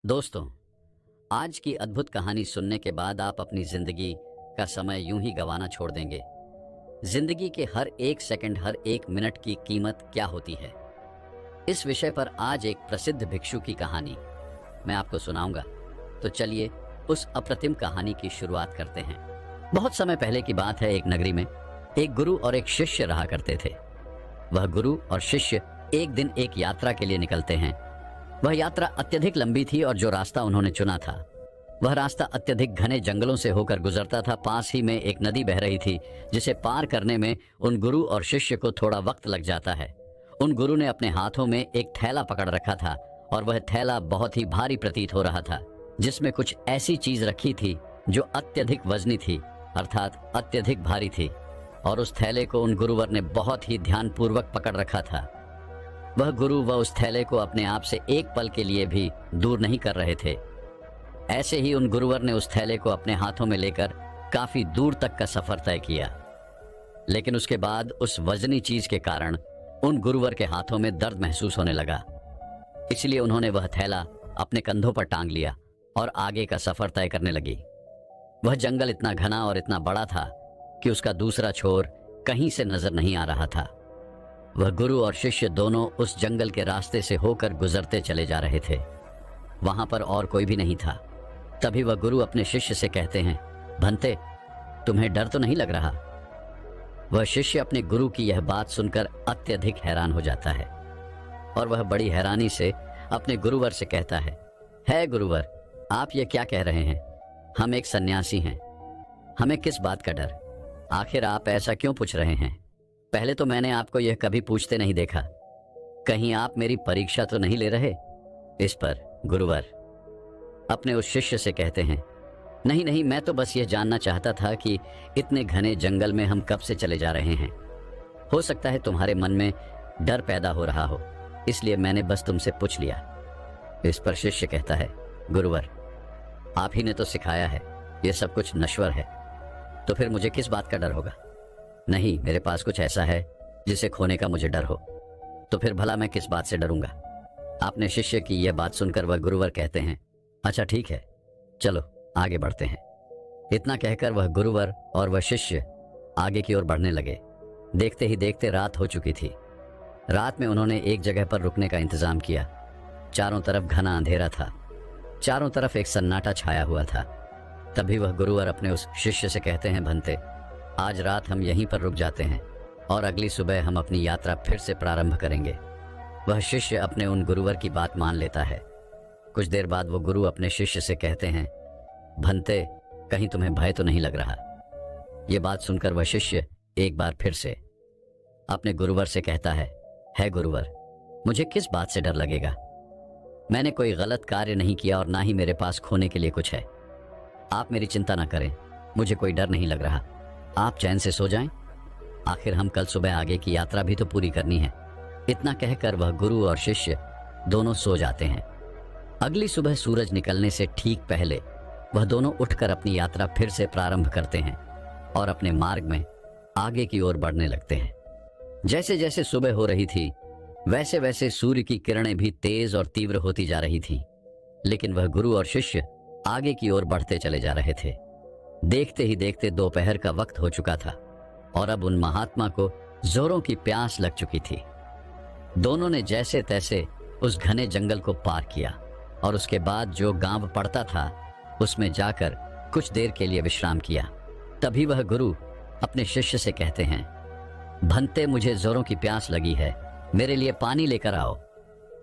दोस्तों, आज की अद्भुत कहानी सुनने के बाद आप अपनी जिंदगी का समय यूं ही गंवाना छोड़ देंगे। जिंदगी के हर एक सेकंड, हर एक मिनट की कीमत क्या होती है, इस विषय पर आज एक प्रसिद्ध भिक्षु की कहानी मैं आपको सुनाऊंगा। तो चलिए उस अप्रतिम कहानी की शुरुआत करते हैं। बहुत समय पहले की बात है। एक नगरी में एक गुरु और एक शिष्य रहा करते थे। वह गुरु और शिष्य एक दिन एक यात्रा के लिए निकलते हैं। वह यात्रा अत्यधिक लंबी थी और जो रास्ता उन्होंने चुना था वह रास्ता अत्यधिक घने जंगलों से होकर गुजरता था। पास ही में एक नदी बह रही थी जिसे पार करने में उन गुरु और शिष्य को थोड़ा वक्त लग जाता है। उन गुरु ने अपने हाथों में एक थैला पकड़ रखा था और वह थैला बहुत ही भारी प्रतीत हो रहा था, जिसमें कुछ ऐसी चीज रखी थी जो अत्यधिक वजनी थी, अर्थात अत्यधिक भारी थी। और उस थैले को उन गुरुवर ने बहुत ही ध्यानपूर्वक पकड़ रखा था। वह गुरु व उस थैले को अपने आप से एक पल के लिए भी दूर नहीं कर रहे थे। ऐसे ही उन गुरुवर ने उस थैले को अपने हाथों में लेकर काफी दूर तक का सफर तय किया। लेकिन उसके बाद उस वजनी चीज के कारण उन गुरुवर के हाथों में दर्द महसूस होने लगा। इसलिए उन्होंने वह थैला अपने कंधों पर टांग लिया और आगे का सफर तय करने लगी। वह जंगल इतना घना और इतना बड़ा था कि उसका दूसरा छोर कहीं से नजर नहीं आ रहा था। वह गुरु और शिष्य दोनों उस जंगल के रास्ते से होकर गुजरते चले जा रहे थे। वहां पर और कोई भी नहीं था। तभी वह गुरु अपने शिष्य से कहते हैं, भंते, तुम्हें डर तो नहीं लग रहा? वह शिष्य अपने गुरु की यह बात सुनकर अत्यधिक हैरान हो जाता है और वह बड़ी हैरानी से अपने गुरुवर से कहता है गुरुवर, आप ये क्या कह रहे हैं? हम एक सन्यासी हैं, हमें किस बात का डर? आखिर आप ऐसा क्यों पूछ रहे हैं? पहले तो मैंने आपको यह कभी पूछते नहीं देखा। कहीं आप मेरी परीक्षा तो नहीं ले रहे? इस पर गुरुवर अपने उस शिष्य से कहते हैं, नहीं नहीं, मैं तो बस यह जानना चाहता था कि इतने घने जंगल में हम कब से चले जा रहे हैं। हो सकता है तुम्हारे मन में डर पैदा हो रहा हो, इसलिए मैंने बस तुमसे पूछ लिया। इस पर शिष्य कहता है, गुरुवर, आप ही ने तो सिखाया है यह सब कुछ नश्वर है, तो फिर मुझे किस बात का डर होगा? नहीं, मेरे पास कुछ ऐसा है जिसे खोने का मुझे डर हो, तो फिर भला मैं किस बात से डरूंगा? आपने शिष्य की यह बात सुनकर वह गुरुवर कहते हैं, अच्छा ठीक है, चलो आगे बढ़ते हैं। इतना कहकर वह गुरुवर और वह शिष्य आगे की ओर बढ़ने लगे। देखते ही देखते रात हो चुकी थी। रात में उन्होंने एक जगह पर रुकने का इंतजाम किया। चारों तरफ घना अंधेरा था, चारों तरफ एक सन्नाटा छाया हुआ था। तभी वह गुरुवर अपने उस शिष्य से कहते हैं, भंते, आज रात हम यहीं पर रुक जाते हैं और अगली सुबह हम अपनी यात्रा फिर से प्रारंभ करेंगे। वह शिष्य अपने उन गुरुवर की बात मान लेता है। कुछ देर बाद वो गुरु अपने शिष्य से कहते हैं, भंते, कहीं तुम्हें भय तो नहीं लग रहा? ये बात सुनकर वह शिष्य एक बार फिर से अपने गुरुवर से कहता है गुरुवर, मुझे किस बात से डर लगेगा? मैंने कोई गलत कार्य नहीं किया और ना ही मेरे पास खोने के लिए कुछ है। आप मेरी चिंता ना करें, मुझे कोई डर नहीं लग रहा। आप चैन से सो जाएं। आखिर हम कल सुबह आगे की यात्रा भी तो पूरी करनी है। इतना कहकर वह गुरु और शिष्य दोनों सो जाते हैं। अगली सुबह सूरज निकलने से ठीक पहले वह दोनों उठकर अपनी यात्रा फिर से प्रारंभ करते हैं और अपने मार्ग में आगे की ओर बढ़ने लगते हैं। जैसे जैसे सुबह हो रही थी वैसे वैसे सूर्य की किरणें भी तेज और तीव्र होती जा रही थीं। लेकिन वह गुरु और शिष्य आगे की ओर बढ़ते चले जा रहे थे। देखते ही देखते दोपहर का वक्त हो चुका था और अब उन महात्मा को जोरों की प्यास लग चुकी थी। दोनों ने जैसे तैसे उस घने जंगल को पार किया और उसके बाद जो गांव पड़ता था उसमें जाकर कुछ देर के लिए विश्राम किया। तभी वह गुरु अपने शिष्य से कहते हैं, भंते, मुझे जोरों की प्यास लगी है, मेरे लिए पानी लेकर आओ।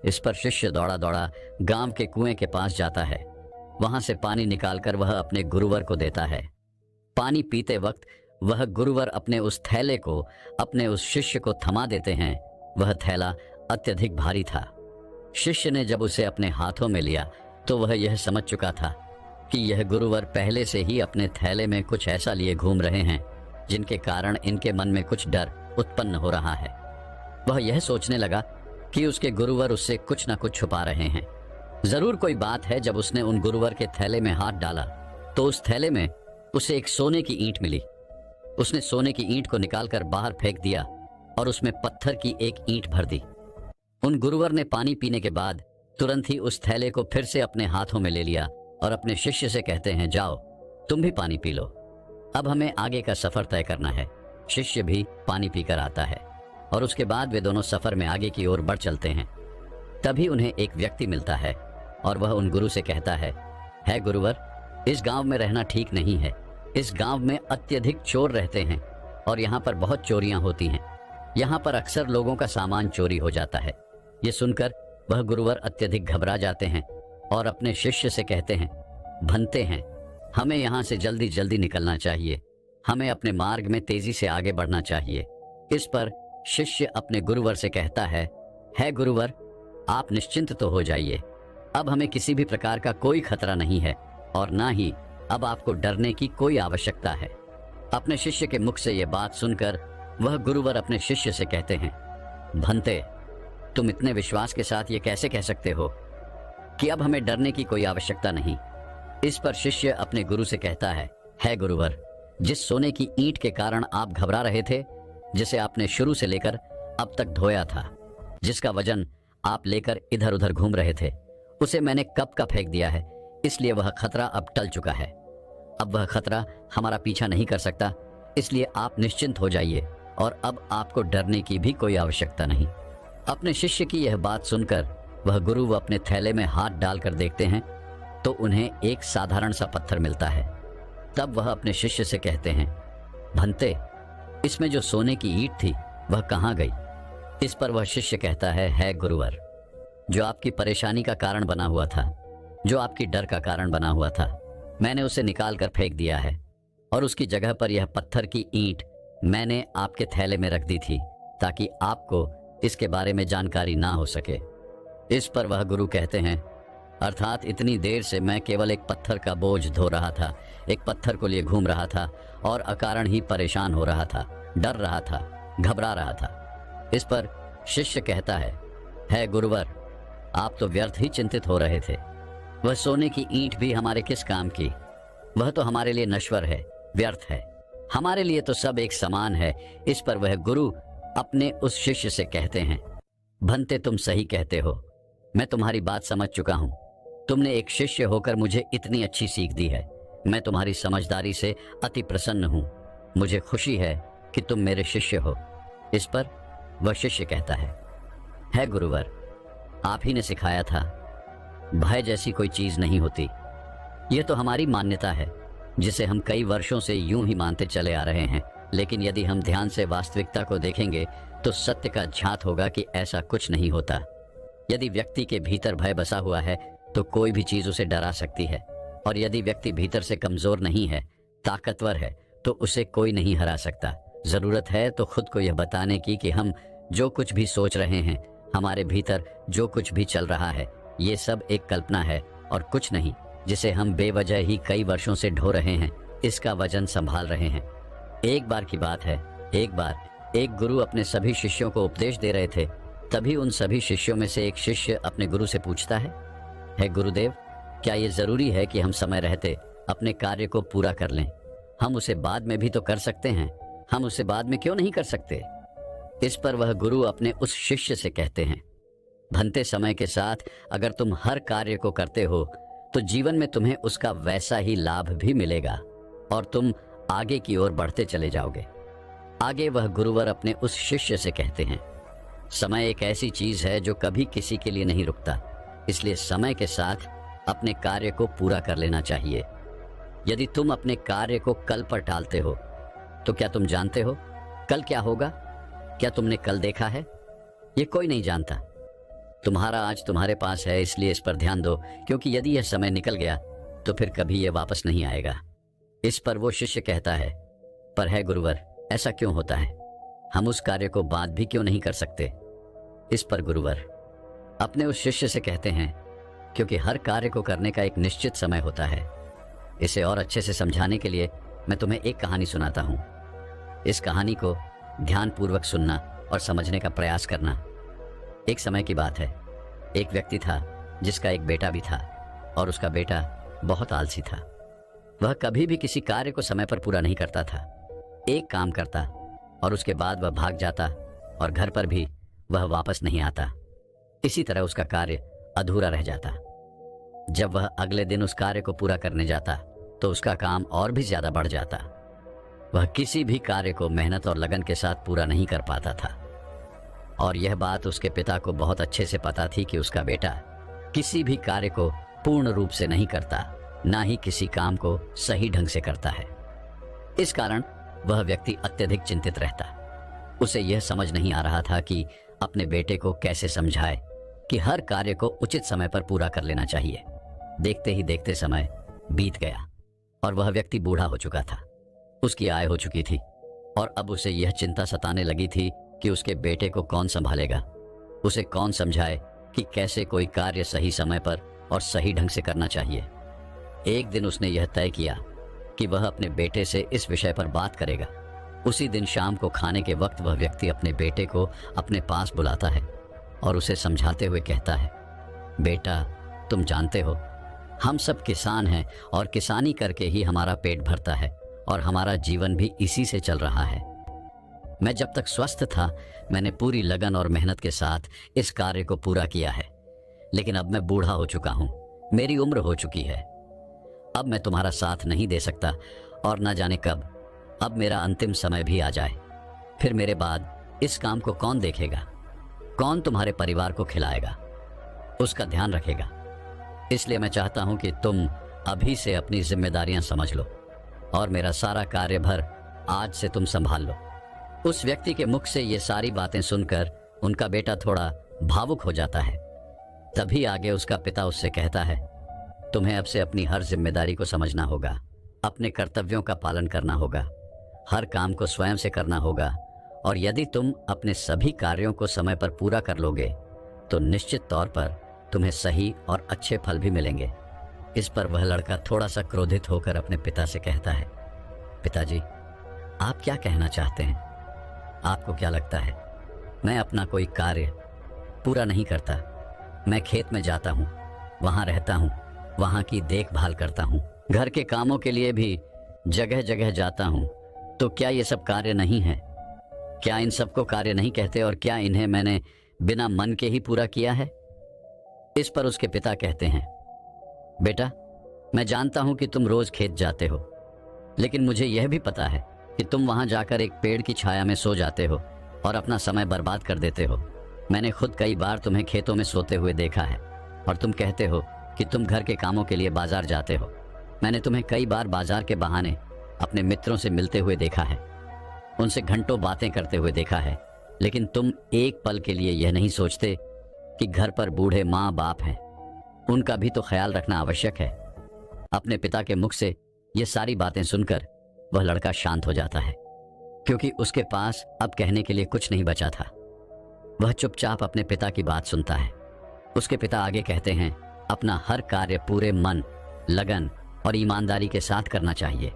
इस पर शिष्य दौड़ा दौड़ा गांव के कुएं के पास जाता है। वहां से पानी निकालकर वह अपने गुरुवर को देता है। पानी पीते वक्त वह गुरुवर अपने उस थैले को अपने उस शिष्य को थमा देते हैं। वह थैला अत्यधिक भारी था। शिष्य ने जब उसे अपने हाथों में लिया तो वह यह समझ चुका था कि यह गुरुवर पहले से ही अपने थैले में कुछ ऐसा लिए घूम रहे हैं जिनके कारण इनके मन में कुछ डर उत्पन्न हो रहा है। वह यह सोचने लगा कि उसके गुरुवर उससे कुछ न कुछ छुपा रहे हैं। जरूर कोई बात है। जब उसने उन गुरुवर के थैले में हाथ डाला तो उस थैले में उसे एक सोने की ईंट मिली। उसने सोने की ईंट को निकालकर बाहर फेंक दिया और उसमें पत्थर की एक ईंट भर दी। उन गुरुवर ने पानी पीने के बाद तुरंत ही उस थैले को फिर से अपने हाथों में ले लिया और अपने शिष्य से कहते हैं, जाओ तुम भी पानी पी लो, अब हमें आगे का सफर तय करना है। शिष्य भी पानी पीकर आता है और उसके बाद वे दोनों सफर में आगे की ओर बढ़ चलते हैं। तभी उन्हें एक व्यक्ति मिलता है और वह उन गुरु से कहता है गुरुवर, इस गांव में रहना ठीक नहीं है। इस गांव में अत्यधिक चोर रहते हैं और यहाँ पर बहुत चोरियां होती हैं। यहाँ पर अक्सर लोगों का सामान चोरी हो जाता है। ये सुनकर वह गुरुवर अत्यधिक घबरा जाते हैं और अपने शिष्य से कहते हैं, भंते हैं, हमें यहाँ से जल्दी जल्दी निकलना चाहिए। हमें अपने मार्ग में तेजी से आगे बढ़ना चाहिए। इस पर शिष्य अपने गुरुवर से कहता है गुरुवर, आप निश्चिंत तो हो जाइए। अब हमें किसी भी प्रकार का कोई खतरा नहीं है और ना ही अब आपको डरने की कोई आवश्यकता है। अपने शिष्य के मुख से यह बात सुनकर वह गुरुवर अपने शिष्य से कहते हैं, भंते, तुम इतने विश्वास के साथ ये कैसे कह सकते हो कि अब हमें डरने की कोई आवश्यकता नहीं। इस पर शिष्य अपने गुरु से कहता है गुरुवर, जिस सोने की ईंट के कारण आप घबरा रहे थे, जिसे आपने शुरू से लेकर अब तक ढोया था, जिसका वजन आप लेकर इधर उधर घूम रहे थे, उसे मैंने कब का फेंक दिया है। इसलिए वह खतरा अब टल चुका है। अब वह खतरा हमारा पीछा नहीं कर सकता। इसलिए आप निश्चिंत हो जाइए और अब आपको डरने की भी कोई आवश्यकता नहीं। अपने शिष्य की यह बात सुनकर वह गुरु अपने थैले में हाथ डालकर देखते हैं तो उन्हें एक साधारण सा पत्थर मिलता है। तब वह अपने शिष्य से कहते हैं, भंते, इसमें जो सोने की ईंट थी वह कहाँ गई? इस पर वह शिष्य कहता है गुरुवर, जो आपकी परेशानी का कारण बना हुआ था, जो आपकी डर का कारण बना हुआ था, मैंने उसे निकाल कर फेंक दिया है और उसकी जगह पर यह पत्थर की ईंट मैंने आपके थैले में रख दी थी ताकि आपको इसके बारे में जानकारी ना हो सके। इस पर वह गुरु कहते हैं, अर्थात इतनी देर से मैं केवल एक पत्थर का बोझ धो रहा था, एक पत्थर को लिए घूम रहा था और अकारण ही परेशान हो रहा था, डर रहा था, घबरा रहा था। इस पर शिष्य कहता है गुरुवर, आप तो व्यर्थ ही चिंतित हो रहे थे। वह सोने की ईंट भी हमारे किस काम की? वह तो हमारे लिए नश्वर है, व्यर्थ है। हमारे लिए तो सब एक समान है। इस पर वह गुरु अपने उस शिष्य से कहते हैं, भंते, तुम सही कहते हो, मैं तुम्हारी बात समझ चुका हूँ। तुमने एक शिष्य होकर मुझे इतनी अच्छी सीख दी है। मैं तुम्हारी समझदारी से अति प्रसन्न हूँ। मुझे खुशी है कि तुम मेरे शिष्य हो। इस पर वह शिष्य कहता है गुरुवर, आप ही ने सिखाया था, भय जैसी कोई चीज नहीं होती। यह तो हमारी मान्यता है जिसे हम कई वर्षों से यूं ही मानते चले आ रहे हैं। लेकिन यदि हम ध्यान से वास्तविकता को देखेंगे तो सत्य का झात होगा कि ऐसा कुछ नहीं होता। यदि व्यक्ति के भीतर भय बसा हुआ है तो कोई भी चीज उसे डरा सकती है, और यदि व्यक्ति भीतर से कमजोर नहीं है, ताकतवर है, तो उसे कोई नहीं हरा सकता। जरूरत है तो खुद को यह बताने की कि हम जो कुछ भी सोच रहे हैं, हमारे भीतर जो कुछ भी चल रहा है, ये सब एक कल्पना है और कुछ नहीं, जिसे हम बेवजह ही कई वर्षों से ढो रहे हैं, इसका वजन संभाल रहे हैं। एक बार की बात है, एक बार एक गुरु अपने सभी शिष्यों को उपदेश दे रहे थे। तभी उन सभी शिष्यों में से एक शिष्य अपने गुरु से पूछता है गुरुदेव, क्या ये जरूरी है कि हम समय रहते अपने कार्य को पूरा कर लें? हम उसे बाद में भी तो कर सकते हैं, हम उसे बाद में क्यों नहीं कर सकते? इस पर वह गुरु अपने उस शिष्य से कहते हैं, भंते, समय के साथ अगर तुम हर कार्य को करते हो तो जीवन में तुम्हें उसका वैसा ही लाभ भी मिलेगा और तुम आगे की ओर बढ़ते चले जाओगे। आगे वह गुरुवर अपने उस शिष्य से कहते हैं, समय एक ऐसी चीज है जो कभी किसी के लिए नहीं रुकता, इसलिए समय के साथ अपने कार्य को पूरा कर लेना चाहिए। यदि तुम अपने कार्य को कल पर टालते हो तो क्या तुम जानते हो कल क्या होगा? क्या तुमने कल देखा है? ये कोई नहीं जानता। तुम्हारा आज तुम्हारे पास है, इसलिए इस पर ध्यान दो, क्योंकि यदि यह समय निकल गया तो फिर कभी यह वापस नहीं आएगा। इस पर वो शिष्य कहता है, पर है गुरुवर, ऐसा क्यों होता है? हम उस कार्य को बाद भी क्यों नहीं कर सकते? इस पर गुरुवर अपने उस शिष्य से कहते हैं, क्योंकि हर कार्य को करने का एक निश्चित समय होता है। इसे और अच्छे से समझाने के लिए मैं तुम्हें एक कहानी सुनाता हूँ। इस कहानी को ध्यानपूर्वक सुनना और समझने का प्रयास करना। एक समय की बात है, एक व्यक्ति था जिसका एक बेटा भी था और उसका बेटा बहुत आलसी था। वह कभी भी किसी कार्य को समय पर पूरा नहीं करता था। एक काम करता और उसके बाद वह भाग जाता और घर पर भी वह वापस नहीं आता। इसी तरह उसका कार्य अधूरा रह जाता। जब वह अगले दिन उस कार्य को पूरा करने जाता तो उसका काम और भी ज्यादा बढ़ जाता। वह किसी भी कार्य को मेहनत और लगन के साथ पूरा नहीं कर पाता था और यह बात उसके पिता को बहुत अच्छे से पता थी कि उसका बेटा किसी भी कार्य को पूर्ण रूप से नहीं करता, ना ही किसी काम को सही ढंग से करता है। इस कारण वह व्यक्ति अत्यधिक चिंतित रहता। उसे यह समझ नहीं आ रहा था कि अपने बेटे को कैसे समझाए कि हर कार्य को उचित समय पर पूरा कर लेना चाहिए। देखते ही देखते समय बीत गया और वह व्यक्ति बूढ़ा हो चुका था। उसकी आय हो चुकी थी और अब उसे यह चिंता सताने लगी थी कि उसके बेटे को कौन संभालेगा, उसे कौन समझाए कि कैसे कोई कार्य सही समय पर और सही ढंग से करना चाहिए। एक दिन उसने यह तय किया कि वह अपने बेटे से इस विषय पर बात करेगा। उसी दिन शाम को खाने के वक्त वह व्यक्ति अपने बेटे को अपने पास बुलाता है और उसे समझाते हुए कहता है, बेटा, तुम जानते हो हम सब किसान हैं और किसानी करके ही हमारा पेट भरता है और हमारा जीवन भी इसी से चल रहा है। मैं जब तक स्वस्थ था मैंने पूरी लगन और मेहनत के साथ इस कार्य को पूरा किया है, लेकिन अब मैं बूढ़ा हो चुका हूँ, मेरी उम्र हो चुकी है। अब मैं तुम्हारा साथ नहीं दे सकता और न जाने कब अब मेरा अंतिम समय भी आ जाए। फिर मेरे बाद इस काम को कौन देखेगा, कौन तुम्हारे परिवार को खिलाएगा, उसका ध्यान रखेगा। इसलिए मैं चाहता हूं कि तुम अभी से अपनी जिम्मेदारियां समझ लो और मेरा सारा कार्यभार आज से तुम संभाल लो। उस व्यक्ति के मुख से ये सारी बातें सुनकर उनका बेटा थोड़ा भावुक हो जाता है। तभी आगे उसका पिता उससे कहता है, तुम्हें अब से अपनी हर जिम्मेदारी को समझना होगा, अपने कर्तव्यों का पालन करना होगा, हर काम को स्वयं से करना होगा और यदि तुम अपने सभी कार्यों को समय पर पूरा कर लोगे तो निश्चित तौर पर तुम्हें सही और अच्छे फल भी मिलेंगे। इस पर वह लड़का थोड़ा सा क्रोधित होकर अपने पिता से कहता है, पिताजी, आप क्या कहना चाहते हैं? आपको क्या लगता है मैं अपना कोई कार्य पूरा नहीं करता? मैं खेत में जाता हूँ, वहाँ रहता हूँ, वहाँ की देखभाल करता हूँ, घर के कामों के लिए भी जगह जगह जाता हूँ, तो क्या ये सब कार्य नहीं है? क्या इन सबको कार्य नहीं कहते और क्या इन्हें मैंने बिना मन के ही पूरा किया है? इस पर उसके पिता कहते हैं, बेटा, मैं जानता हूं कि तुम रोज खेत जाते हो, लेकिन मुझे यह भी पता है कि तुम वहां जाकर एक पेड़ की छाया में सो जाते हो और अपना समय बर्बाद कर देते हो। मैंने खुद कई बार तुम्हें खेतों में सोते हुए देखा है और तुम कहते हो कि तुम घर के कामों के लिए बाजार जाते हो। मैंने तुम्हें कई बार बाजार के बहाने अपने मित्रों से मिलते हुए देखा है, उनसे घंटों बातें करते हुए देखा है, लेकिन तुम एक पल के लिए यह नहीं सोचते कि घर पर बूढ़े माँ बाप हैं, उनका भी तो ख्याल रखना आवश्यक है। अपने पिता के मुख से ये सारी बातें सुनकर वह लड़का शांत हो जाता है, क्योंकि उसके पास अब कहने के लिए कुछ नहीं बचा था। वह चुपचाप अपने पिता की बात सुनता है। उसके पिता आगे कहते हैं, अपना हर कार्य पूरे मन, लगन और ईमानदारी के साथ करना चाहिए,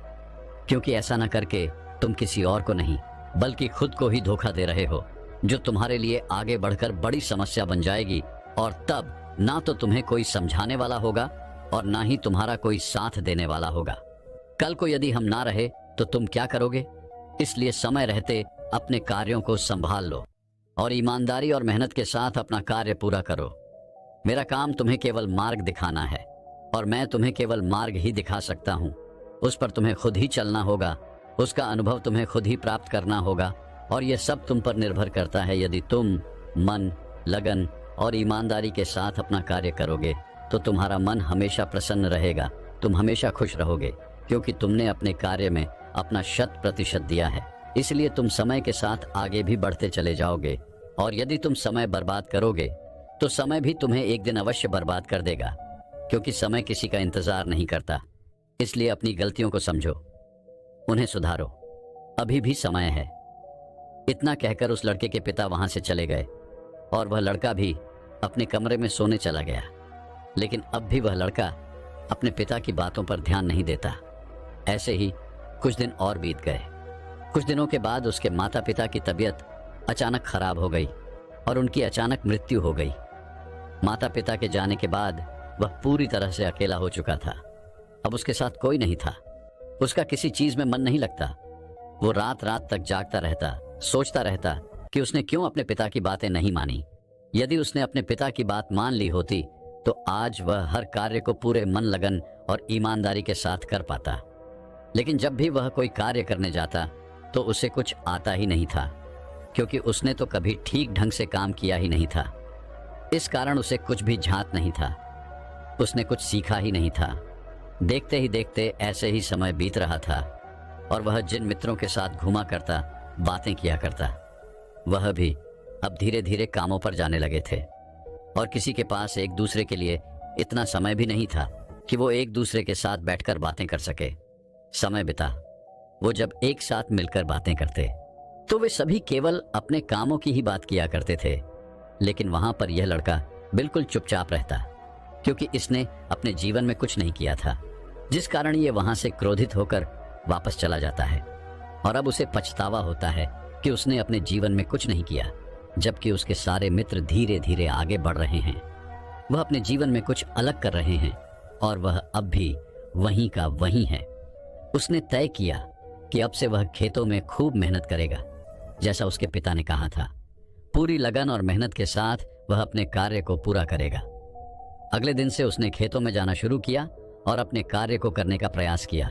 क्योंकि ऐसा न करके तुम किसी और को नहीं बल्कि खुद को ही धोखा दे रहे हो, जो तुम्हारे लिए आगे बढ़कर बड़ी समस्या बन जाएगी और तब ना तो तुम्हें कोई समझाने वाला होगा और ना ही तुम्हारा कोई साथ देने वाला होगा। कल को यदि हम ना रहे तो तुम क्या करोगे? इसलिए समय रहते अपने कार्यों को संभाल लो और ईमानदारी और मेहनत के साथ अपना कार्य पूरा करो। मेरा काम तुम्हें केवल मार्ग दिखाना है और मैं तुम्हें केवल मार्ग ही दिखा सकता हूँ। उस पर तुम्हें खुद ही चलना होगा, उसका अनुभव तुम्हें खुद ही प्राप्त करना होगा और यह सब तुम पर निर्भर करता है। यदि तुम मन, लगन और ईमानदारी के साथ अपना कार्य करोगे तो तुम्हारा मन हमेशा प्रसन्न रहेगा, तुम हमेशा खुश रहोगे, क्योंकि तुमने अपने कार्य में अपना 100% दिया है। इसलिए तुम समय के साथ आगे भी बढ़ते चले जाओगे और यदि तुम समय बर्बाद करोगे तो समय भी तुम्हें एक दिन अवश्य बर्बाद कर देगा, क्योंकि समय किसी का इंतजार नहीं करता। इसलिए अपनी गलतियों को समझो, उन्हें सुधारो, अभी भी समय है। इतना कहकर उस लड़के के पिता वहां से चले गए और वह लड़का भी अपने कमरे में सोने चला गया। लेकिन अब भी वह लड़का अपने पिता की बातों पर ध्यान नहीं देता। ऐसे ही कुछ दिन और बीत गए। कुछ दिनों के बाद उसके माता पिता की तबीयत अचानक खराब हो गई और उनकी अचानक मृत्यु हो गई। माता पिता के जाने के बाद वह पूरी तरह से अकेला हो चुका था। अब उसके साथ कोई नहीं था, उसका किसी चीज में मन नहीं लगता। वो रात रात तक जागता रहता, सोचता रहता कि उसने क्यों अपने पिता की बातें नहीं मानी। यदि उसने अपने पिता की बात मान ली होती तो आज वह हर कार्य को पूरे मन लगन और ईमानदारी के साथ कर पाता। लेकिन जब भी वह कोई कार्य करने जाता तो उसे कुछ आता ही नहीं था, क्योंकि उसने तो कभी ठीक ढंग से काम किया ही नहीं था। इस कारण उसे कुछ भी झांत नहीं था, उसने कुछ सीखा ही नहीं था। देखते ही देखते ऐसे ही समय बीत रहा था और वह जिन मित्रों के साथ घूमा करता, बातें किया करता, वह भी अब धीरे धीरे कामों पर जाने लगे थे और किसी के पास एक दूसरे के लिए इतना समय भी नहीं था कि वो एक दूसरे के साथ बैठकर बातें कर सके। समय बिता वो जब एक साथ मिलकर बातें करते तो वे सभी केवल अपने कामों की ही बात किया करते थे। लेकिन वहां पर यह लड़का बिल्कुल चुपचाप रहता, क्योंकि इसने अपने जीवन में कुछ नहीं किया था, जिस कारण ये वहां से क्रोधित होकर वापस चला जाता है और अब उसे पछतावा होता है कि उसने अपने जीवन में कुछ नहीं किया, जबकि उसके सारे मित्र धीरे धीरे आगे बढ़ रहे हैं। वह अपने जीवन में कुछ अलग कर रहे हैं और वह अब भी वहीं का वहीं है। उसने तय किया कि अब से वह खेतों में खूब मेहनत करेगा, जैसा उसके पिता ने कहा था। पूरी लगन और मेहनत के साथ वह अपने कार्य को पूरा करेगा। अगले दिन से उसने खेतों में जाना शुरू किया और अपने कार्य को करने का प्रयास किया।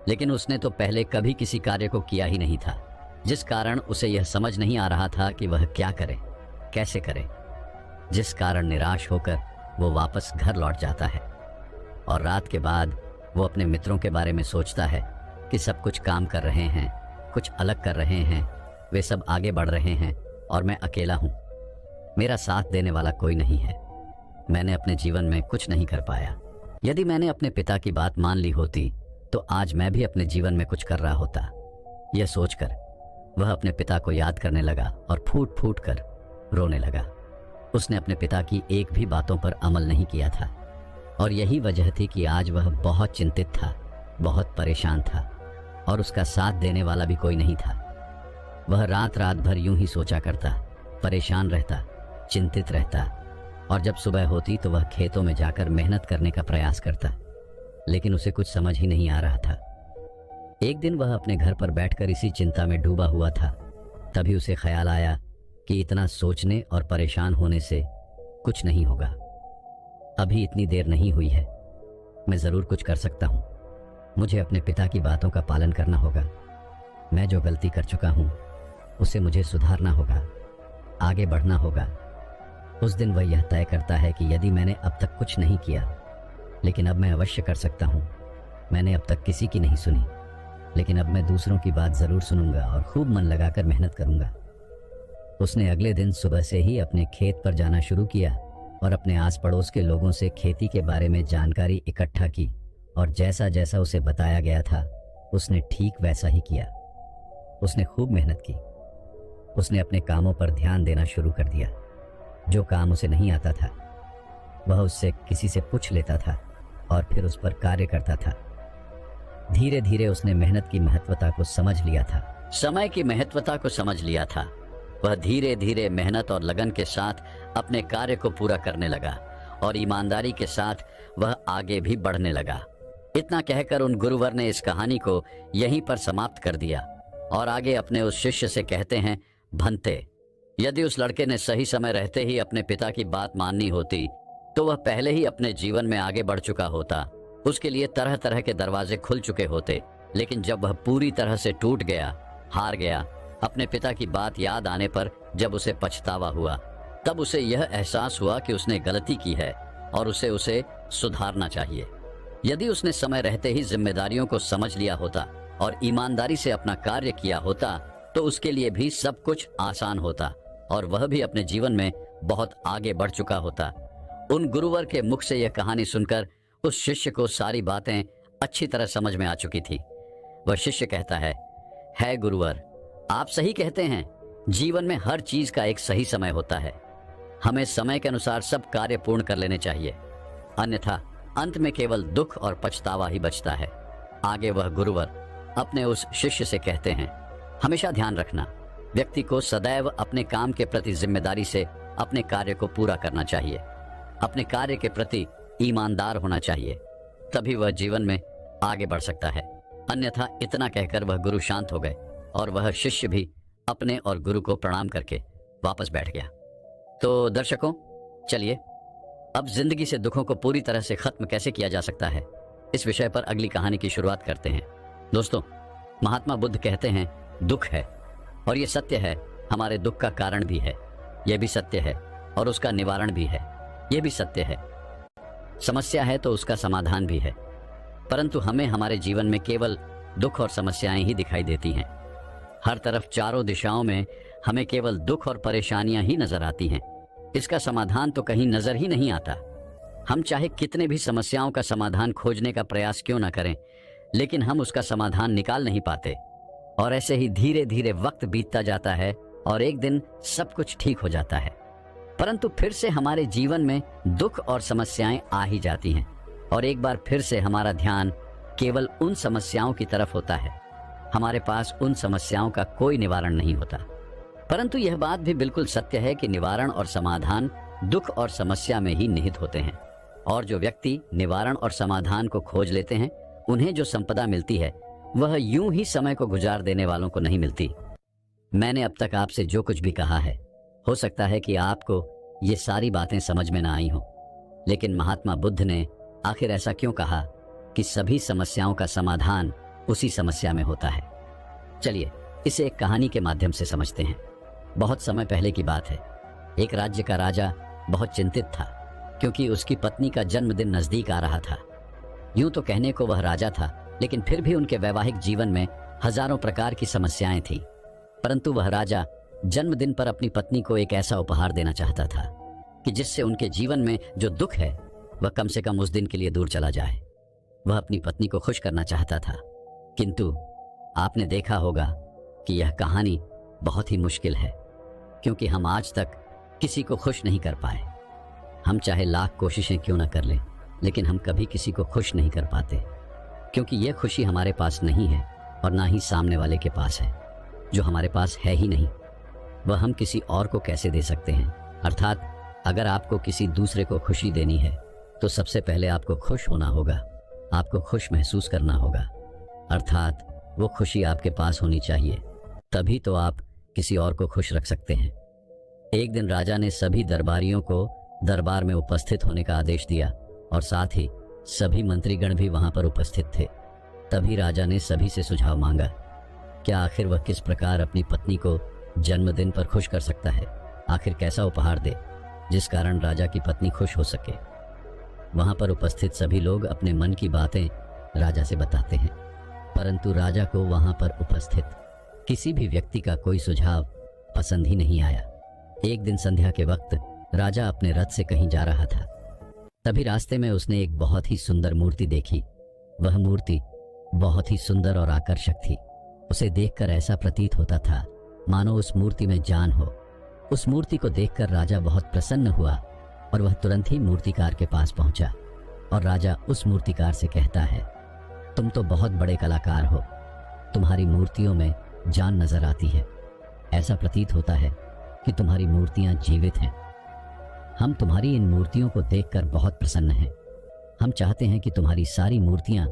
लेकिन उसने तो पहले कभी किसी कार्य को किया ही नहीं था, जिस कारण उसे यह समझ नहीं आ रहा था कि वह क्या करे, कैसे करे, जिस कारण निराश होकर वो वापस घर लौट जाता है और रात के बाद वो अपने मित्रों के बारे में सोचता है कि सब कुछ काम कर रहे हैं, कुछ अलग कर रहे हैं, वे सब आगे बढ़ रहे हैं और मैं अकेला हूँ। मेरा साथ देने वाला कोई नहीं है। मैंने अपने जीवन में कुछ नहीं कर पाया। यदि मैंने अपने पिता की बात मान ली होती तो आज मैं भी अपने जीवन में कुछ कर रहा होता। यह सोचकर वह अपने पिता को याद करने लगा और फूट फूट कर रोने लगा। उसने अपने पिता की एक भी बातों पर अमल नहीं किया था और यही वजह थी कि आज वह बहुत चिंतित था, बहुत परेशान था और उसका साथ देने वाला भी कोई नहीं था। वह रात रात भर यूं ही सोचा करता, परेशान रहता, चिंतित रहता और जब सुबह होती तो वह खेतों में जाकर मेहनत करने का प्रयास करता, लेकिन उसे कुछ समझ ही नहीं आ रहा था। एक दिन वह अपने घर पर बैठकर इसी चिंता में डूबा हुआ था। तभी उसे ख्याल आया कि इतना सोचने और परेशान होने से कुछ नहीं होगा। अभी इतनी देर नहीं हुई है, मैं ज़रूर कुछ कर सकता हूँ। मुझे अपने पिता की बातों का पालन करना होगा। मैं जो गलती कर चुका हूँ उसे मुझे सुधारना होगा, आगे बढ़ना होगा। उस दिन वह यह तय करता है कि यदि मैंने अब तक कुछ नहीं किया, लेकिन अब मैं अवश्य कर सकता हूँ। मैंने अब तक किसी की नहीं सुनी, लेकिन अब मैं दूसरों की बात ज़रूर सुनूंगा और खूब मन लगाकर मेहनत करूंगा। उसने अगले दिन सुबह से ही अपने खेत पर जाना शुरू किया और अपने आस पड़ोस के लोगों से खेती के बारे में जानकारी इकट्ठा की और जैसा जैसा उसे बताया गया था उसने ठीक वैसा ही किया। उसने खूब मेहनत की। उसने अपने कामों पर ध्यान देना शुरू कर दिया। जो काम उसे नहीं आता था वह उससे किसी से पूछ लेता था और फिर उस पर कार्य करता था। धीरे धीरे उसने मेहनत की महत्वता को समझ लिया था, समय की महत्वता को समझ लिया था। वह धीरे धीरे मेहनत और लगन के साथ अपने कार्य को पूरा करने लगा और ईमानदारी के साथ वह आगे भी बढ़ने लगा। इतना कहकर उन गुरुवर ने इस कहानी को यहीं पर समाप्त कर दिया और आगे अपने उस शिष्य से कहते हैं, भंते, यदि उस लड़के ने सही समय रहते ही अपने पिता की बात माननी होती तो वह पहले ही अपने जीवन में आगे बढ़ चुका होता। उसके लिए तरह तरह के दरवाजे खुल चुके होते। लेकिन जब वह पूरी तरह से टूट गया, हार गया, अपने पिता की बात याद आने पर जब उसे पछतावा हुआ, तब उसे यह एहसास हुआ कि उसने गलती की है और उसे सुधारना चाहिए। यदि उसने समय रहते ही जिम्मेदारियों को समझ लिया होता और ईमानदारी से अपना कार्य किया होता तो उसके लिए भी सब कुछ आसान होता और वह भी अपने जीवन में बहुत आगे बढ़ चुका होता। उन गुरुवर के मुख से यह कहानी सुनकर उस शिष्य को सारी बातें अच्छी तरह समझ में आ चुकी थी। वह शिष्य कहता है गुरुवर, आप सही कहते हैं। जीवन में हर चीज का एक सही समय होता है। हमें समय के अनुसार सब कार्य पूर्ण कर लेने चाहिए, अन्यथा अंत में केवल दुख और पछतावा ही बचता है। आगे वह गुरुवर अपने उस शिष्य से कहते हैं, हमेशा ध्यान रखना, व्यक्ति को सदैव अपने काम के प्रति जिम्मेदारी से अपने कार्य को पूरा करना चाहिए। अपने कार्य के प्रति ईमानदार होना चाहिए, तभी वह जीवन में आगे बढ़ सकता है। अन्यथा इतना कहकर वह गुरु शांत हो गए और वह शिष्य भी अपने और गुरु को प्रणाम करके वापस बैठ गया। तो दर्शकों, चलिए अब जिंदगी से दुखों को पूरी तरह से खत्म कैसे किया जा सकता है, इस विषय पर अगली कहानी की शुरुआत करते हैं। दोस्तों, महात्मा बुद्ध कहते हैं दुख है, और ये सत्य है, हमारे दुख का कारण भी है, यह भी सत्य है, और उसका निवारण भी है, यह भी सत्य है। समस्या है तो उसका समाधान भी है, परंतु हमें हमारे जीवन में केवल दुख और समस्याएं ही दिखाई देती हैं। हर तरफ चारों दिशाओं में हमें केवल दुख और परेशानियां ही नजर आती हैं। इसका समाधान तो कहीं नजर ही नहीं आता। हम चाहे कितने भी समस्याओं का समाधान खोजने का प्रयास क्यों ना करें, लेकिन हम उसका समाधान निकाल नहीं पाते, और ऐसे ही धीरे धीरे वक्त बीतता जाता है और एक दिन सब कुछ ठीक हो जाता है। परंतु फिर से हमारे जीवन में दुख और समस्याएं आ ही जाती हैं, और एक बार फिर से हमारा ध्यान केवल उन समस्याओं की तरफ होता है। हमारे पास उन समस्याओं का कोई निवारण नहीं होता। परंतु यह बात भी बिल्कुल सत्य है कि निवारण और समाधान दुख और समस्या में ही निहित होते हैं, और जो व्यक्ति निवारण और समाधान को खोज लेते हैं, उन्हें जो संपदा मिलती है वह यूं ही समय को गुजार देने वालों को नहीं मिलती। मैंने अब तक आपसे जो कुछ भी कहा है, हो सकता है कि आपको ये सारी बातें समझ में ना आई हों, लेकिन महात्मा बुद्ध ने आखिर ऐसा क्यों कहा कि सभी समस्याओं का समाधान उसी समस्या में होता है। चलिए इसे एक कहानी के माध्यम से समझते हैं। बहुत समय पहले की बात है। एक राज्य का राजा बहुत चिंतित था, क्योंकि उसकी पत्नी का जन्मदिन नजदीक आ रहा था। यूं तो कहने को वह राजा था, लेकिन फिर भी उनके वैवाहिक जीवन में हजारों प्रकार की समस्याएं थी। परंतु वह राजा जन्मदिन पर अपनी पत्नी को एक ऐसा उपहार देना चाहता था कि जिससे उनके जीवन में जो दुख है वह कम से कम उस दिन के लिए दूर चला जाए। वह अपनी पत्नी को खुश करना चाहता था, किंतु आपने देखा होगा कि यह कहानी बहुत ही मुश्किल है, क्योंकि हम आज तक किसी को खुश नहीं कर पाए। हम चाहे लाख कोशिशें क्यों ना कर लें, लेकिन हम कभी किसी को खुश नहीं कर पाते, क्योंकि यह खुशी हमारे पास नहीं है और ना ही सामने वाले के पास है। जो हमारे पास है ही नहीं, वह हम किसी और को कैसे दे सकते हैं। अर्थात अगर आपको किसी दूसरे को खुशी देनी है तो सबसे पहले आपको खुश होना होगा, आपको खुश महसूस करना होगा, अर्थात वो खुशी आपके पास होनी चाहिए, तभी तो आप किसी और को खुश रख सकते हैं। एक दिन राजा ने सभी दरबारियों को दरबार में उपस्थित होने का आदेश दिया, और साथ ही सभी मंत्रीगण भी वहां पर उपस्थित थे। तभी राजा ने सभी से सुझाव मांगा, क्या आखिर वह किस प्रकार अपनी पत्नी को जन्मदिन पर खुश कर सकता है। आखिर कैसा उपहार दे जिस कारण राजा की पत्नी खुश हो सके। वहां पर उपस्थित सभी लोग अपने मन की बातें राजा से बताते हैं, परंतु राजा को वहां पर उपस्थित किसी भी व्यक्ति का कोई सुझाव पसंद ही नहीं आया। एक दिन संध्या के वक्त राजा अपने रथ से कहीं जा रहा था। तभी रास्ते में उसने एक बहुत ही सुंदर मूर्ति देखी। वह मूर्ति बहुत ही सुंदर और आकर्षक थी। उसे देखकर ऐसा प्रतीत होता था मानो उस मूर्ति में जान हो। उस मूर्ति को देखकर राजा बहुत प्रसन्न हुआ, और वह तुरंत ही मूर्तिकार के पास पहुंचा, और राजा उस मूर्तिकार से कहता है, तुम तो बहुत बड़े कलाकार हो, तुम्हारी मूर्तियों में जान नजर आती है। ऐसा प्रतीत होता है कि तुम्हारी मूर्तियां जीवित हैं। हम तुम्हारी इन मूर्तियों को देखकर बहुत प्रसन्न हैं। हम चाहते हैं कि तुम्हारी सारी मूर्तियां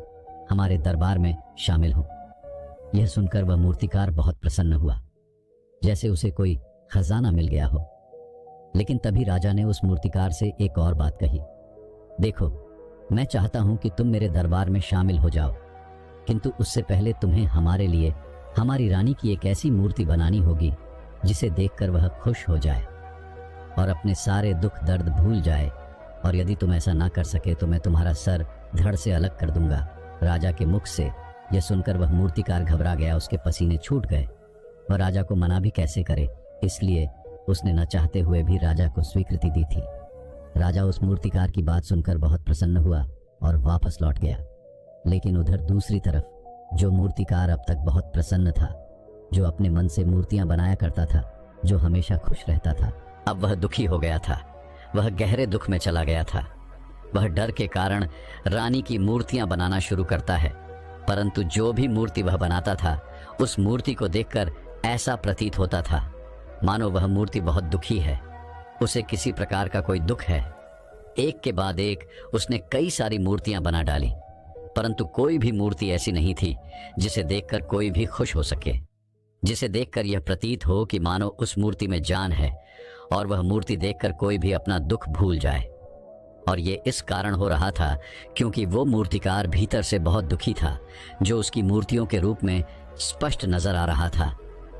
हमारे दरबार में शामिल हों। यह सुनकर वह मूर्तिकार बहुत प्रसन्न हुआ, जैसे उसे कोई खजाना मिल गया हो। लेकिन तभी राजा ने उस मूर्तिकार से एक और बात कही, देखो, मैं चाहता हूं कि तुम मेरे दरबार में शामिल हो जाओ, किंतु उससे पहले तुम्हें हमारे लिए हमारी रानी की एक ऐसी मूर्ति बनानी होगी जिसे देखकर वह खुश हो जाए और अपने सारे दुख दर्द भूल जाए, और यदि तुम ऐसा ना कर सके तो मैं तुम्हारा सर धड़ से अलग कर दूंगा। राजा के मुख से यह सुनकर वह मूर्तिकार घबरा गया, उसके पसीने छूट गए। वह राजा को मना भी कैसे करे, इसलिए उसने न चाहते हुए भी राजा को स्वीकृति दी थी। राजा उस मूर्तिकार की बात सुनकर बहुत प्रसन्न हुआ और वापस लौट गया। लेकिन उधर दूसरी तरफ जो मूर्तिकार अब तक बहुत प्रसन्न था, जो अपने मन से मूर्तियां बनाया करता था, जो हमेशा खुश रहता था, अब वह दुखी हो गया था। वह गहरे दुख में चला गया था। वह डर के कारण रानी की मूर्तियां बनाना शुरू करता है, परंतु जो भी मूर्ति वह बनाता था, उस मूर्ति को देखकर ऐसा प्रतीत होता था मानो वह मूर्ति बहुत दुखी है, उसे किसी प्रकार का कोई दुख है। एक के बाद एक उसने कई सारी मूर्तियां बना डाली, परंतु कोई भी मूर्ति ऐसी नहीं थी जिसे देखकर कोई भी खुश हो सके, जिसे देखकर यह प्रतीत हो कि मानो उस मूर्ति में जान है और वह मूर्ति देखकर कोई भी अपना दुख भूल जाए। और ये इस कारण हो रहा था क्योंकि वो मूर्तिकार भीतर से बहुत दुखी था, जो उसकी मूर्तियों के रूप में स्पष्ट नजर आ रहा था।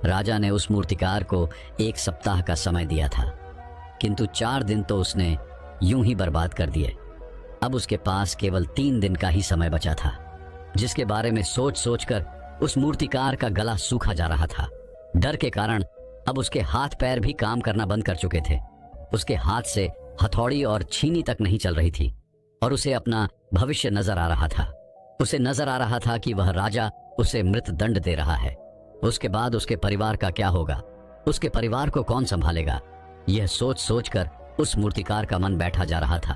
राजा ने उस मूर्तिकार को 1 सप्ताह का समय दिया था, किंतु 4 दिन तो उसने यूं ही बर्बाद कर दिए। अब उसके पास केवल 3 दिन का ही समय बचा था, जिसके बारे में सोच सोचकर उस मूर्तिकार का गला सूखा जा रहा था। डर के कारण अब उसके हाथ पैर भी काम करना बंद कर चुके थे। उसके हाथ से हथौड़ी और छीनी तक नहीं चल रही थी और उसे अपना भविष्य नजर आ रहा था। उसे नजर आ रहा था कि वह राजा उसे मृत दंड दे रहा है। उसके बाद उसके परिवार का क्या होगा, उसके परिवार को कौन संभालेगा, यह सोच सोचकर उस मूर्तिकार का मन बैठा जा रहा था।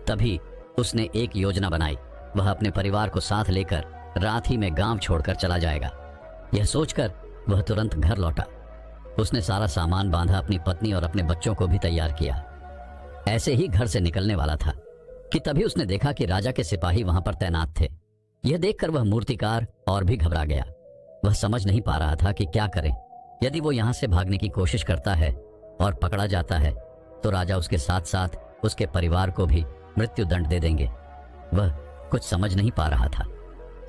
तभी उसने एक योजना बनाई। वह अपने परिवार को साथ लेकर रात ही में गांव छोड़कर चला जाएगा। यह सोचकर वह तुरंत घर लौटा। उसने सारा सामान बांधा, अपनी पत्नी और अपने बच्चों को भी तैयार किया। ऐसे ही घर से निकलने वाला था कि तभी उसने देखा कि राजा के सिपाही वहां पर तैनात थे। यह देखकर वह मूर्तिकार और भी घबरा गया। वह समझ नहीं पा रहा था कि क्या करे। यदि वो यहां से भागने की कोशिश करता है और पकड़ा जाता है तो राजा उसके साथ साथ उसके परिवार को भी मृत्यु दंड दे देंगे। वह कुछ समझ नहीं पा रहा था।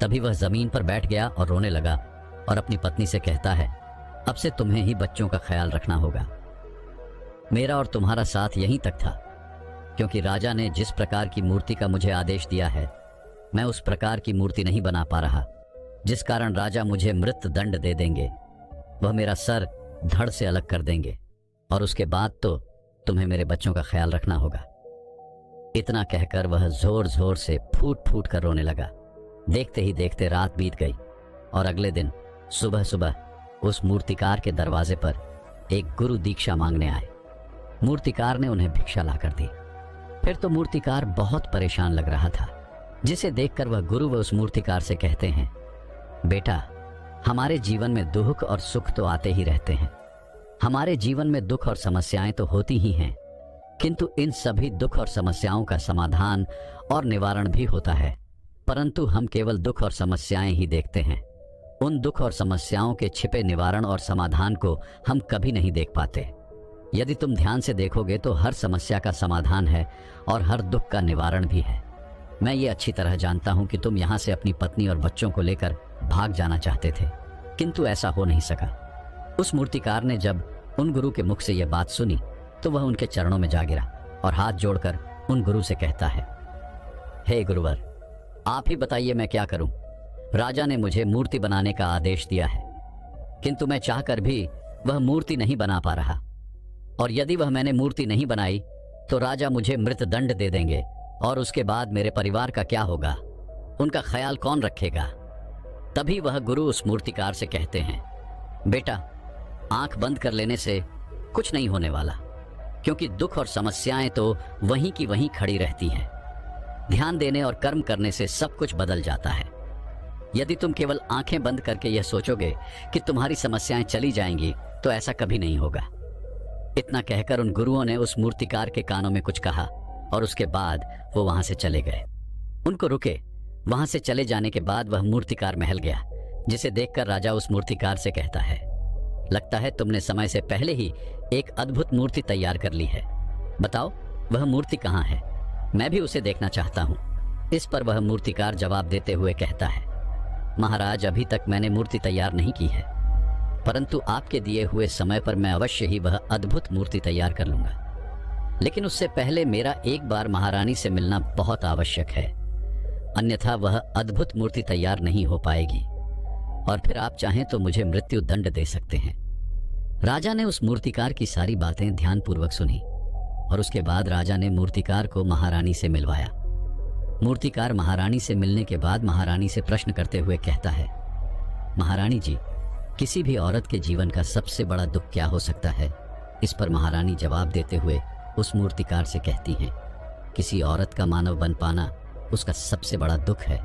तभी वह जमीन पर बैठ गया और रोने लगा और अपनी पत्नी से कहता है, अब से तुम्हें ही बच्चों का ख्याल रखना होगा। मेरा और तुम्हारा साथ यहीं तक था, क्योंकि राजा ने जिस प्रकार की मूर्ति का मुझे आदेश दिया है, मैं उस प्रकार की मूर्ति नहीं बना पा रहा, जिस कारण राजा मुझे मृत दंड दे देंगे। वह मेरा सर धड़ से अलग कर देंगे और उसके बाद तो तुम्हें मेरे बच्चों का ख्याल रखना होगा। इतना कहकर वह जोर जोर से फूट फूट कर रोने लगा। देखते ही देखते रात बीत गई और अगले दिन सुबह सुबह उस मूर्तिकार के दरवाजे पर एक गुरु दीक्षा मांगने आए। मूर्तिकार ने उन्हें भिक्षा लाकर दी। फिर तो मूर्तिकार बहुत परेशान लग रहा था, जिसे देखकर वह गुरु व उस मूर्तिकार से कहते हैं, बेटा, हमारे जीवन में दुख और सुख तो आते ही रहते हैं। हमारे जीवन में दुख और समस्याएं तो होती ही हैं, किंतु इन सभी दुख और समस्याओं का समाधान और निवारण भी होता है, परंतु हम केवल दुख और समस्याएं ही देखते हैं। उन दुख और समस्याओं के छिपे निवारण और समाधान को हम कभी नहीं देख पाते। यदि तुम ध्यान से देखोगे तो हर समस्या का समाधान है और हर दुख का निवारण भी है। मैं ये अच्छी तरह जानता हूं कि तुम यहाँ से अपनी पत्नी और बच्चों को लेकर भाग जाना चाहते थे, किंतु ऐसा हो नहीं सका। उस मूर्तिकार ने जब उन गुरु के मुख से यह बात सुनी तो वह उनके चरणों में जा गिरा और हाथ जोड़कर उन गुरु से कहता है, हे गुरुवर, आप ही बताइए मैं क्या करूं। राजा ने मुझे मूर्ति बनाने का आदेश दिया है, किंतु मैं चाहकर भी वह मूर्ति नहीं बना पा रहा, और यदि वह मैंने मूर्ति नहीं बनाई तो राजा मुझे मृत दंड दे देंगे और उसके बाद मेरे परिवार का क्या होगा, उनका ख्याल कौन रखेगा। तभी वह गुरु उस मूर्तिकार से कहते हैं, बेटा, आंख बंद कर लेने से कुछ नहीं होने वाला, क्योंकि दुख और समस्याएं तो वहीं की वहीं खड़ी रहती हैं। ध्यान देने और कर्म करने से सब कुछ बदल जाता है। यदि तुम केवल आंखें बंद करके यह सोचोगे कि तुम्हारी समस्याएं चली जाएंगी तो ऐसा कभी नहीं होगा। इतना कहकर उन गुरुओं ने उस मूर्तिकार के कानों में कुछ कहा और उसके बाद वो वहां से चले गए। उनको रुके। वहां से चले जाने के बाद वह मूर्तिकार महल गया, जिसे देखकर राजा उस मूर्तिकार से कहता है, लगता है तुमने समय से पहले ही एक अद्भुत मूर्ति तैयार कर ली है। बताओ वह मूर्ति कहाँ है, मैं भी उसे देखना चाहता हूँ। इस पर वह मूर्तिकार जवाब देते हुए कहता है, महाराज, अभी तक मैंने मूर्ति तैयार नहीं की है, परंतु आपके दिए हुए समय पर मैं अवश्य ही वह अद्भुत मूर्ति तैयार कर लूंगा। लेकिन उससे पहले मेरा एक बार महारानी से मिलना बहुत आवश्यक है, अन्यथा वह अद्भुत मूर्ति तैयार नहीं हो पाएगी और फिर आप चाहें तो मुझे मृत्यु दंड दे सकते हैं। राजा ने उस मूर्तिकार की सारी बातें ध्यानपूर्वक सुनी और उसके बाद राजा ने मूर्तिकार को महारानी से मिलवाया। मूर्तिकार महारानी से मिलने के बाद महारानी से प्रश्न करते हुए कहता है, महारानी जी, किसी भी औरत के जीवन का सबसे बड़ा दुख क्या हो सकता है। इस पर महारानी जवाब देते हुए उस मूर्तिकार से कहती हैं, किसी औरत का मानव बन पाना उसका सबसे बड़ा दुख है।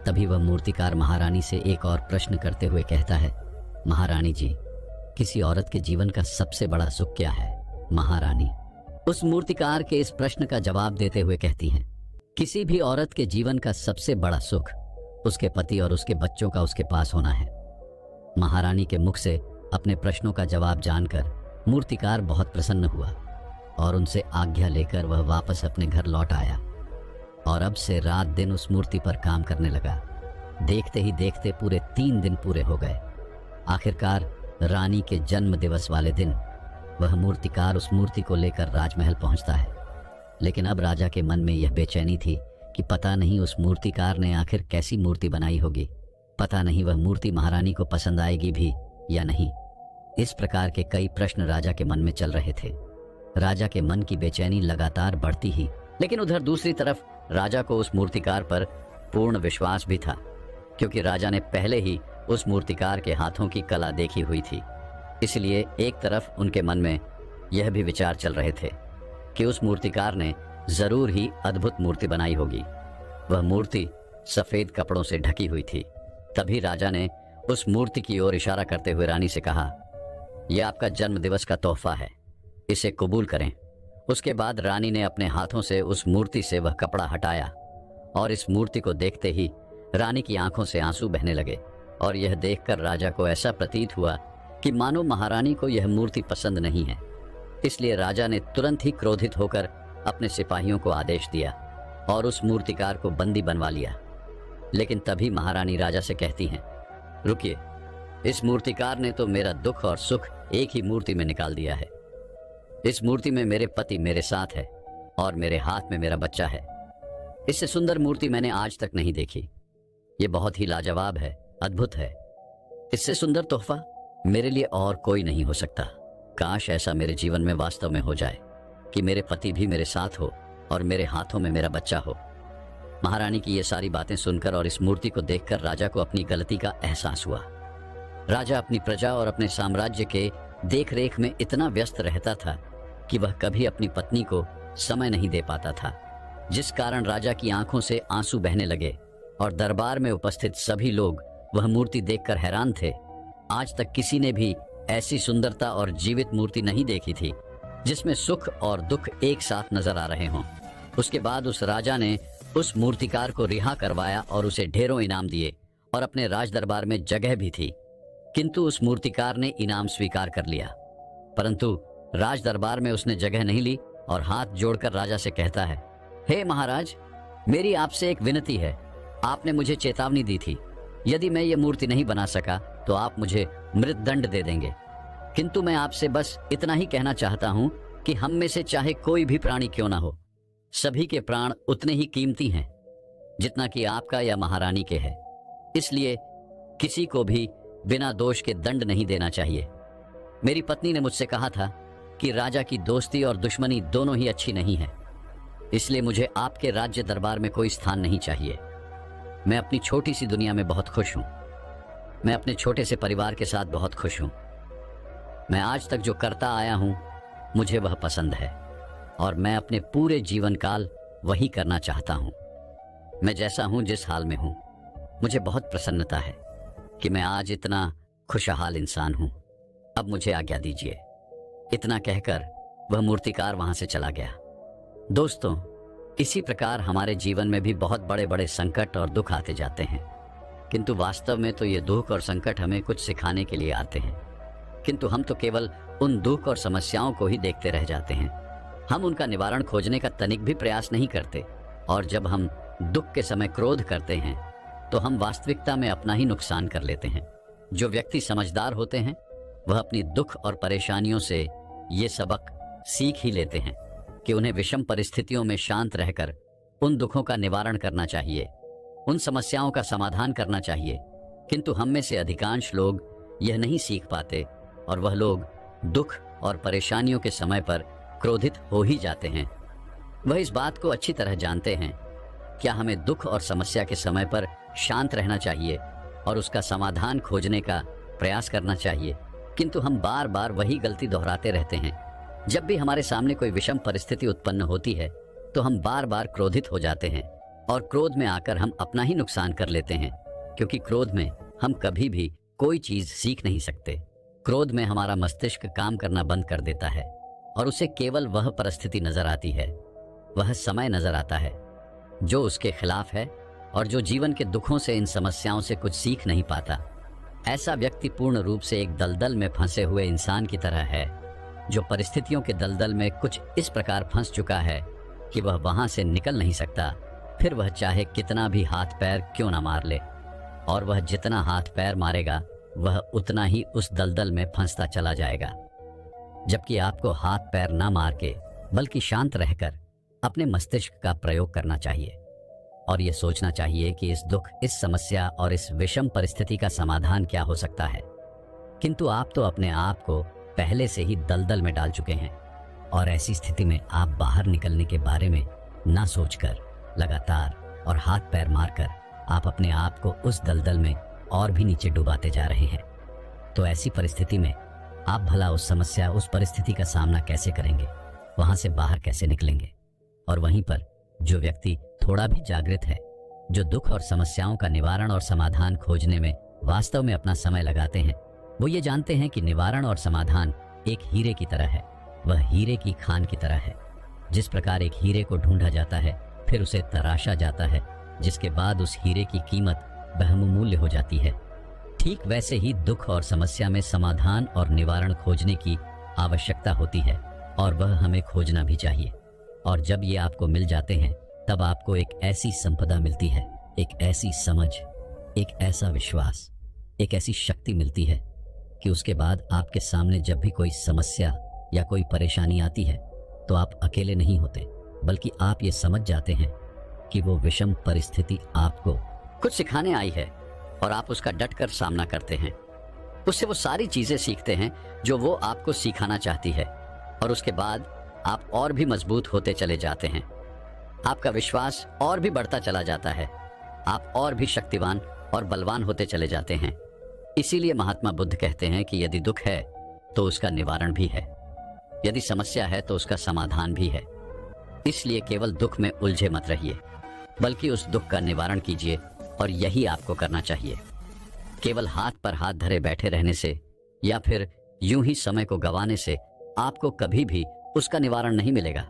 तभी वह मूर्तिकार महारानी से एक और प्रश्न करते हुए कहता है, महारानी जी, किसी औरत के जीवन का सबसे बड़ा सुख क्या है। महारानी उस मूर्तिकार के इस प्रश्न का जवाब देते हुए कहती हैं, किसी भी औरत के जीवन का सबसे बड़ा सुख उसके पति और उसके बच्चों का उसके पास होना है। महारानी के मुख से अपने प्रश्नों का जवाब जानकर मूर्तिकार बहुत प्रसन्न हुआ और उनसे आज्ञा लेकर वह वापस अपने घर लौट आया और अब से रात दिन उस मूर्ति पर काम करने लगा। देखते ही देखते पूरे 3 दिन पूरे हो गए। आखिरकार रानी के जन्म दिवस वाले दिन वह मूर्तिकार उस मूर्ति को लेकर राजमहल पहुंचता है। लेकिन अब राजा के मन में यह बेचैनी थी कि पता नहीं उस मूर्तिकार ने आखिर कैसी मूर्ति बनाई होगी, पता नहीं वह मूर्ति महारानी को पसंद आएगी भी या नहीं। इस प्रकार के कई प्रश्न राजा के मन में चल रहे थे। राजा के मन की बेचैनी लगातार बढ़ती ही, लेकिन उधर दूसरी तरफ राजा को उस मूर्तिकार पर पूर्ण विश्वास भी था, क्योंकि राजा ने पहले ही उस मूर्तिकार के हाथों की कला देखी हुई थी। इसलिए एक तरफ उनके मन में यह भी विचार चल रहे थे कि उस मूर्तिकार ने जरूर ही अद्भुत मूर्ति बनाई होगी। वह मूर्ति सफेद कपड़ों से ढकी हुई थी। तभी राजा ने उस मूर्ति की ओर इशारा करते हुए रानी से कहा, यह आपका जन्म दिवस का तोहफा है, इसे कबूल करें। उसके बाद रानी ने अपने हाथों से उस मूर्ति से वह कपड़ा हटाया और इस मूर्ति को देखते ही रानी की आंखों से आंसू बहने लगे और यह देखकर राजा को ऐसा प्रतीत हुआ कि मानो महारानी को यह मूर्ति पसंद नहीं है। इसलिए राजा ने तुरंत ही क्रोधित होकर अपने सिपाहियों को आदेश दिया और उस मूर्तिकार को बंदी बनवा लिया। लेकिन तभी महारानी राजा से कहती हैं, रुकिए, इस मूर्तिकार ने तो मेरा दुख और सुख एक ही मूर्ति में निकाल दिया है। इस मूर्ति में मेरे पति मेरे साथ है और मेरे हाथ में मेरा बच्चा है। इससे सुंदर मूर्ति मैंने आज तक नहीं देखी। ये बहुत ही लाजवाब है, अद्भुत है। इससे सुंदर तोहफा मेरे लिए और कोई नहीं हो सकता। काश ऐसा मेरे जीवन में वास्तव में हो जाए कि मेरे पति भी मेरे साथ हो और मेरे हाथों में मेरा बच्चा हो। महारानी की ये सारी बातें सुनकर और इस मूर्ति को देखकर राजा को अपनी गलती का एहसास हुआ। राजा अपनी प्रजा और अपने साम्राज्य के देखरेख में इतना व्यस्त रहता था कि वह कभी अपनी पत्नी को समय नहीं दे पाता था, जिस कारण राजा की आंखों से आंसू बहने लगे और दरबार में उपस्थित सभी लोग वह मूर्ति देखकर हैरान थे। आज तक किसी ने भी ऐसी सुंदरता और जीवित मूर्ति नहीं देखी थी जिसमें सुख और दुख एक साथ नजर आ रहे हों। उसके बाद उस राजा ने उस मूर्तिकार को रिहा करवाया और उसे ढेरों इनाम दिए और अपने राज दरबार में जगह भी थी। किंतु उस मूर्तिकार ने इनाम स्वीकार कर लिया, परंतु राज दरबार में उसने जगह नहीं ली और हाथ जोड़कर राजा से कहता है, हे महाराज, मेरी आपसे एक विनती है। आपने मुझे चेतावनी दी थी, यदि मैं ये मूर्ति नहीं बना सका तो आप मुझे मृत्युदंड दे देंगे। किंतु मैं आपसे बस इतना ही कहना चाहता हूं कि हम में से चाहे कोई भी प्राणी क्यों ना हो, सभी के प्राण उतने ही कीमती हैं जितना कि आपका या महारानी के है। इसलिए किसी को भी बिना दोष के दंड नहीं देना चाहिए। मेरी पत्नी ने मुझसे कहा था कि राजा की दोस्ती और दुश्मनी दोनों ही अच्छी नहीं है, इसलिए मुझे आपके राज्य दरबार में कोई स्थान नहीं चाहिए। मैं अपनी छोटी सी दुनिया में बहुत खुश हूं। मैं अपने छोटे से परिवार के साथ बहुत खुश हूं। मैं आज तक जो करता आया हूं मुझे वह पसंद है और मैं अपने पूरे जीवन काल वही करना चाहता हूं। मैं जैसा हूं, जिस हाल में हूं, मुझे बहुत प्रसन्नता है कि मैं आज इतना खुशहाल इंसान हूं। अब मुझे आज्ञा दीजिए। इतना कहकर वह मूर्तिकार वहां से चला गया। दोस्तों, इसी प्रकार हमारे जीवन में भी बहुत बड़े बड़े संकट और दुख आते जाते हैं, किंतु वास्तव में तो ये दुख और संकट हमें कुछ सिखाने के लिए आते हैं। किंतु हम तो केवल उन दुख और समस्याओं को ही देखते रह जाते हैं। हम उनका निवारण खोजने का तनिक भी प्रयास नहीं करते और जब हम दुख के समय क्रोध करते हैं तो हम वास्तविकता में अपना ही नुकसान कर लेते हैं। जो व्यक्ति समझदार होते हैं वह अपनी दुख और परेशानियों से ये सबक सीख ही लेते हैं कि उन्हें विषम परिस्थितियों में शांत रहकर उन दुखों का निवारण करना चाहिए, उन समस्याओं का समाधान करना चाहिए। किंतु हम में से अधिकांश लोग यह नहीं सीख पाते और वह लोग दुख और परेशानियों के समय पर क्रोधित हो ही जाते हैं। वह इस बात को अच्छी तरह जानते हैं क्या हमें दुख और समस्या के समय पर शांत रहना चाहिए और उसका समाधान खोजने का प्रयास करना चाहिए, किंतु हम बार बार वही गलती दोहराते रहते हैं। जब भी हमारे सामने कोई विषम परिस्थिति उत्पन्न होती है तो हम बार बार क्रोधित हो जाते हैं और क्रोध में आकर हम अपना ही नुकसान कर लेते हैं, क्योंकि क्रोध में हम कभी भी कोई चीज सीख नहीं सकते। क्रोध में हमारा मस्तिष्क काम करना बंद कर देता है और उसे केवल वह परिस्थिति नजर आती है, वह समय नजर आता है जो उसके खिलाफ है और जो जीवन के दुखों से, इन समस्याओं से कुछ सीख नहीं पाता। ऐसा व्यक्ति पूर्ण रूप से एक दलदल में फंसे हुए इंसान की तरह है जो परिस्थितियों के दलदल में कुछ इस प्रकार फंस चुका है कि वह वहां से निकल नहीं सकता, फिर वह चाहे कितना भी हाथ पैर क्यों ना मार ले, और वह जितना हाथ पैर मारेगा वह उतना ही उस दलदल में फंसता चला जाएगा। जबकि आपको हाथ पैर ना मार के बल्कि शांत रहकर अपने मस्तिष्क का प्रयोग करना चाहिए और ये सोचना चाहिए कि इस दुख, इस समस्या और इस विषम परिस्थिति का समाधान क्या हो सकता है। किंतु आप तो अपने आप को पहले से ही दलदल में डाल चुके हैं और ऐसी स्थिति में आप बाहर निकलने के बारे में ना सोचकर लगातार और हाथ पैर मारकर आप अपने आप को उस दलदल में और भी नीचे डुबाते जा रहे हैं। तो ऐसी परिस्थिति में आप भला उस समस्या, उस परिस्थिति का सामना कैसे करेंगे, वहां से बाहर कैसे निकलेंगे? और वहीं पर जो व्यक्ति थोड़ा भी जागृत है, जो दुख और समस्याओं का निवारण और समाधान खोजने में वास्तव में अपना समय लगाते हैं, वो ये जानते हैं कि निवारण और समाधान एक हीरे की तरह है। वह हीरे की खान की तरह है। जिस प्रकार एक हीरे को ढूंढा जाता है, फिर उसे तराशा जाता है, जिसके बाद उस हीरे की कीमत बहुमूल्य हो जाती है, ठीक वैसे ही दुख और समस्या में समाधान और निवारण खोजने की आवश्यकता होती है और वह हमें खोजना भी चाहिए। और जब ये आपको मिल जाते हैं तब आपको एक ऐसी संपदा मिलती है, एक ऐसी समझ, एक ऐसा विश्वास, एक ऐसी शक्ति मिलती है कि उसके बाद आपके सामने जब भी कोई समस्या या कोई परेशानी आती है तो आप अकेले नहीं होते, बल्कि आप ये समझ जाते हैं कि वो विषम परिस्थिति आपको कुछ सिखाने आई है और आप उसका डटकर सामना करते हैं। उससे वो सारी चीजें सीखते हैं जो वो आपको सिखाना चाहती है और उसके बाद आप और भी मजबूत होते चले जाते हैं। आपका विश्वास और भी बढ़ता चला जाता है, आप और भी शक्तिवान और बलवान होते चले जाते हैं। इसीलिए महात्मा बुद्ध कहते हैं कि यदि दुख है तो उसका निवारण भी है, यदि समस्या है तो उसका समाधान भी है। इसलिए केवल दुख में उलझे मत रहिए, बल्कि उस दुख का निवारण कीजिए और यही आपको करना चाहिए। केवल हाथ पर हाथ धरे बैठे रहने से या फिर यूं ही समय को गंवाने से आपको कभी भी उसका निवारण नहीं मिलेगा,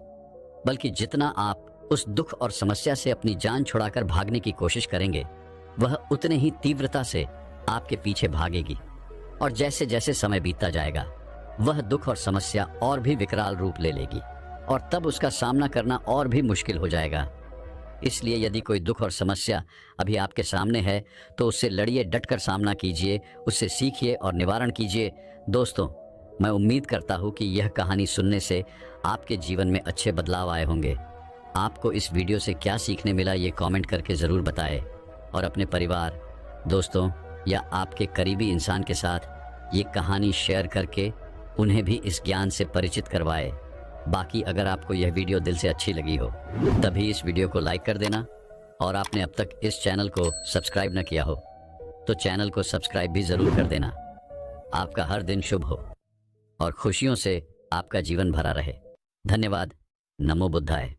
बल्कि जितना आप उस दुख और समस्या से अपनी जान छुड़ाकर भागने की कोशिश करेंगे, वह उतने ही तीव्रता से आपके पीछे भागेगी। और जैसे जैसे समय बीतता जाएगा, वह दुख और समस्या और भी विकराल रूप ले लेगी और तब उसका सामना करना और भी मुश्किल हो जाएगा। इसलिए यदि कोई दुख और समस्या अभी आपके सामने है तो उससे लड़िए, डटकर सामना कीजिए, उससे सीखिए और निवारण कीजिए। दोस्तों, मैं उम्मीद करता हूँ कि यह कहानी सुनने से आपके जीवन में अच्छे बदलाव आए होंगे। आपको इस वीडियो से क्या सीखने मिला ये कमेंट करके ज़रूर बताएं और अपने परिवार, दोस्तों या आपके करीबी इंसान के साथ ये कहानी शेयर करके उन्हें भी इस ज्ञान से परिचित करवाएं। बाकी अगर आपको यह वीडियो दिल से अच्छी लगी हो तभी इस वीडियो को लाइक कर देना और आपने अब तक इस चैनल को सब्सक्राइब न किया हो तो चैनल को सब्सक्राइब भी ज़रूर कर देना। आपका हर दिन शुभ हो और खुशियों से आपका जीवन भरा रहे। धन्यवाद। नमो बुद्धाय।